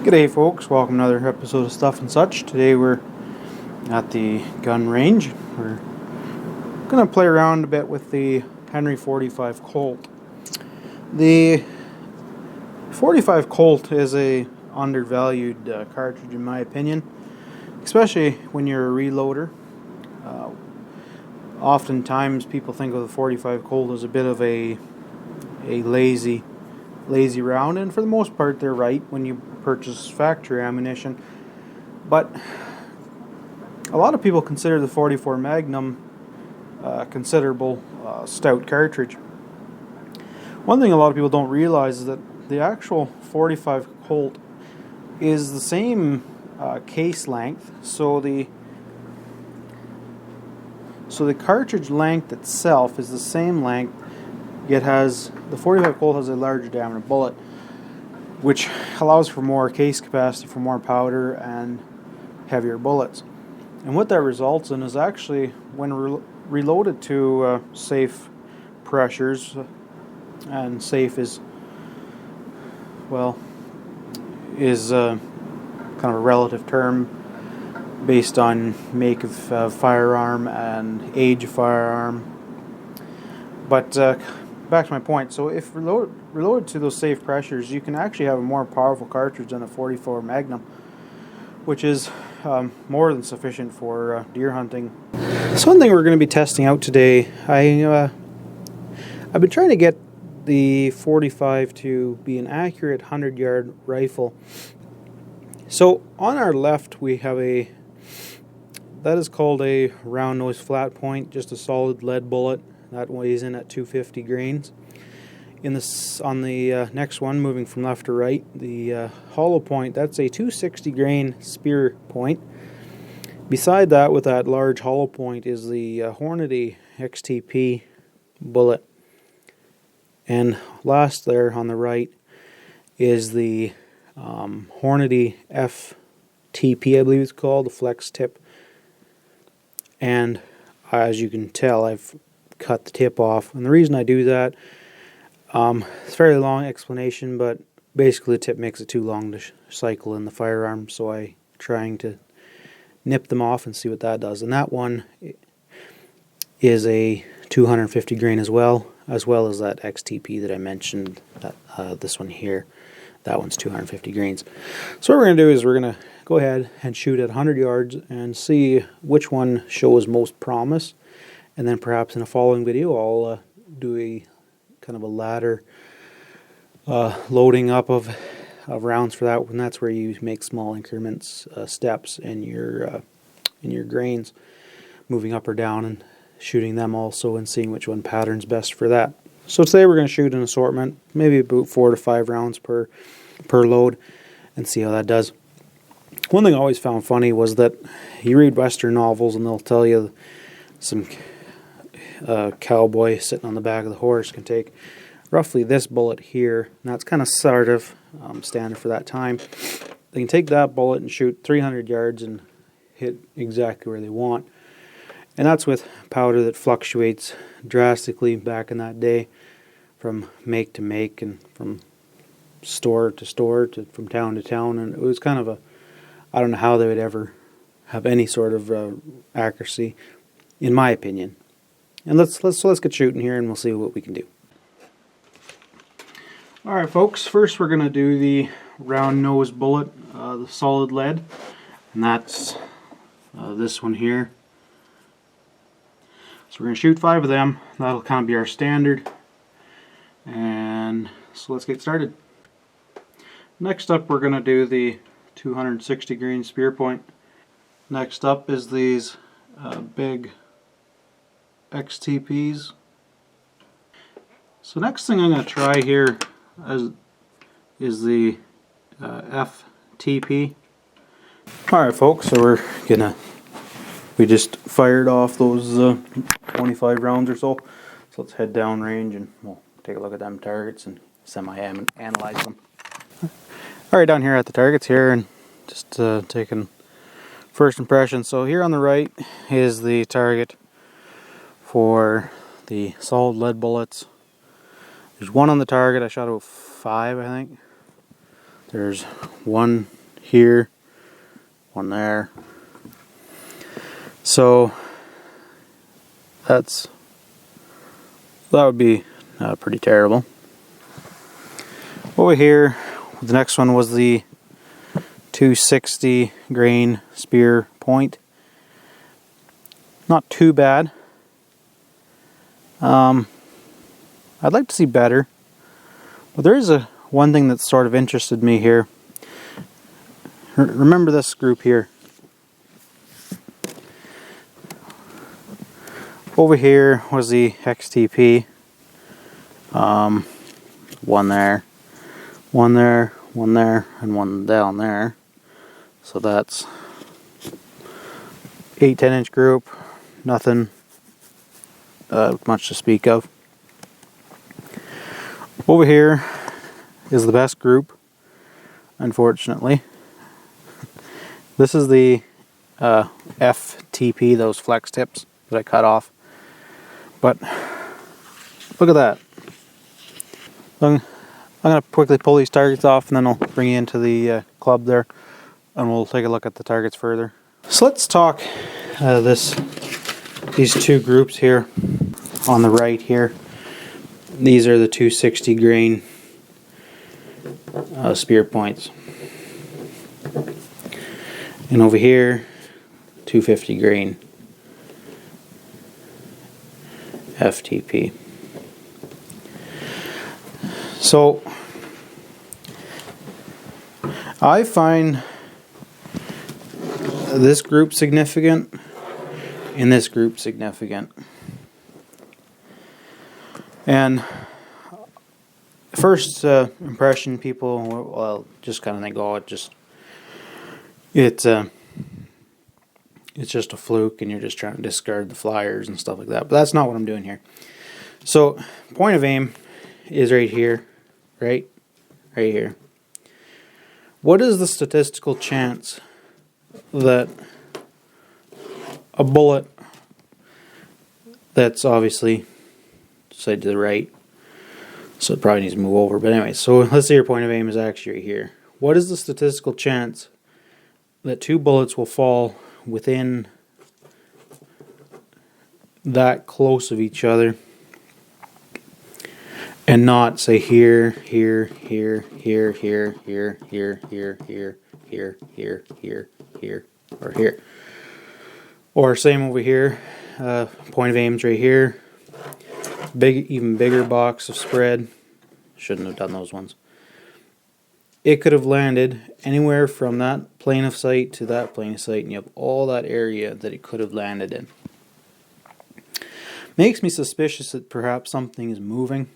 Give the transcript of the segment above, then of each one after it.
G'day folks, welcome to another episode of Stuff and Such. Today we're at the gun range. We're going to play around a bit with the Henry 45 Colt. The 45 Colt is a undervalued cartridge in my opinion, especially when you're a reloader. Oftentimes people think of the 45 Colt as a bit of a lazy round, and for the most part they're right when you purchase factory ammunition, but a lot of people consider the 44 Magnum a considerable stout cartridge. One thing a lot of people don't realize is that the actual 45 Colt is the same case length, so the cartridge length itself is the same length. It has, the 45 Colt has a larger diameter bullet, which allows for more case capacity, for more powder and heavier bullets. And what that results in is actually, when reloaded to safe pressures, and safe is kind of a relative term based on make of firearm and age of firearm. But back to my point. So if reloaded to those safe pressures, you can actually have a more powerful cartridge than a 44 Magnum, which is more than sufficient for deer hunting. So one thing we're going to be testing out today, I've been trying to get the 45 to be an accurate 100-yard rifle. So on our left we have that is called a round nose flat point, just a solid lead bullet. That weighs in at 250 grains. On the next one, moving from left to right, the hollow point, that's a 260 grain spear point. Beside that, with that large hollow point, is the Howdy XTP bullet. And last there on the right is the Howdy FTP, I believe it's called, the flex tip. And as you can tell, I've cut the tip off, and the reason I do that, it's a fairly long explanation, but basically the tip makes it too long to cycle in the firearm, so I'm trying to nip them off and see what that does. And that one is a 250 grain as well as that XTP that I mentioned, this one here, that one's 250 grains. So what we're going to do is we're going to go ahead and shoot at 100 yards and see which one shows most promise. And then perhaps in a following video I'll do a kind of a ladder loading up of rounds for that, and that's where you make small increments, steps in your grains, moving up or down and shooting them also and seeing which one patterns best for that. So today we're going to shoot an assortment, maybe about 4 to 5 rounds per load, and see how that does. One thing I always found funny was that you read Western novels and they'll tell you some cowboy sitting on the back of the horse can take roughly this bullet here, and that's kind of sort of standard for that time. They can take that bullet and shoot 300 yards and hit exactly where they want, and that's with powder that fluctuates drastically back in that day from make to make and from store to store from town to town, and it was kind of I don't know how they would ever have any sort of accuracy, in my opinion. And let's get shooting here and we'll see what we can do. Alright folks, first we're going to do the round nose bullet, the solid lead, and that's this one here. So we're going to shoot 5 of them. That'll kind of be our standard. And so let's get started. Next up we're going to do the 260 grain spear point. Next up is these big XTPs. So next thing I'm going to try here is the FTP. Alright folks, so we just fired off those 25 rounds or so. So let's head down range and we'll take a look at them targets and semi-analyze them. Alright, down here at the targets here and just taking first impression. So here on the right is the target for the solid lead bullets. There's one on the target. I shot about 5, I think. There's one here, one there. So that would be pretty terrible. Over here, the next one was the 260 grain spear point. Not too bad. I'd like to see better, but there is one thing that sort of interested me here. Remember this group here. Over here was the XTP. One there, one there, one there, and one down there. So that's 8-10 inch group. Nothing much to speak of. Over here is the best group, unfortunately. This is the FTP, those flex tips that I cut off. But look at that. I'm going to quickly pull these targets off, and then I'll bring you into the club there, and we'll take a look at the targets further. So let's talk these two groups here on the right here. These are the 260 grain spear points. And over here, 250 grain FTP. So I find this group significant and this group significant. And first impression, people well just kind of think, oh, it's just a fluke and you're just trying to discard the flyers and stuff like that. But that's not what I'm doing here. So point of aim is right here, right here. What is the statistical chance that a bullet that's obviously side to the right, so it probably needs to move over, but anyway, so let's say your point of aim is actually right here. What is the statistical chance that two bullets will fall within that close of each other and not say here, here, here, here, here, here, here, here, here, here, here, here, here, or here? Or same over here, point of aim's right here. Even bigger box of spread. Shouldn't have done those ones. It could have landed anywhere from that plane of sight to that plane of sight, and you have all that area that it could have landed in. Makes me suspicious that perhaps something is moving,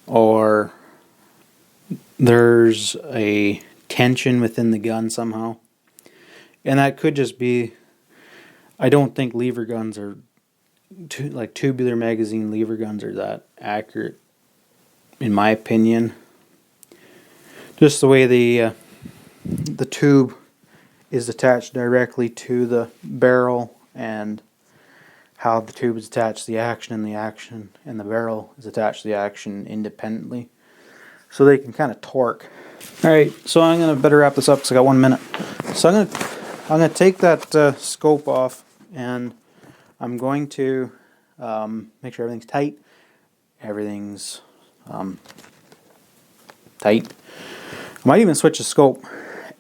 or there's a tension within the gun somehow. And that could just be, I don't think lever guns are, like tubular magazine lever guns are that accurate, in my opinion. Just the way the tube is attached directly to the barrel, and how the tube is attached to the action, and the barrel is attached to the action independently, so they can kind of torque. All right, so I'm gonna better wrap this up because I got 1 minute. So I'm gonna take that scope off, and I'm going to make sure everything's tight. Everything's tight. I might even switch the scope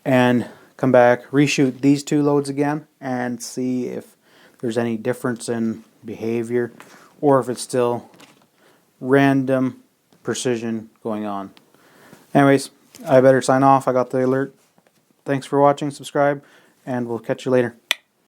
and come back, reshoot these two loads again, and see if there's any difference in behavior, or if it's still random precision going on. Anyways, I better sign off. I got the alert. Thanks for watching, subscribe, and we'll catch you later.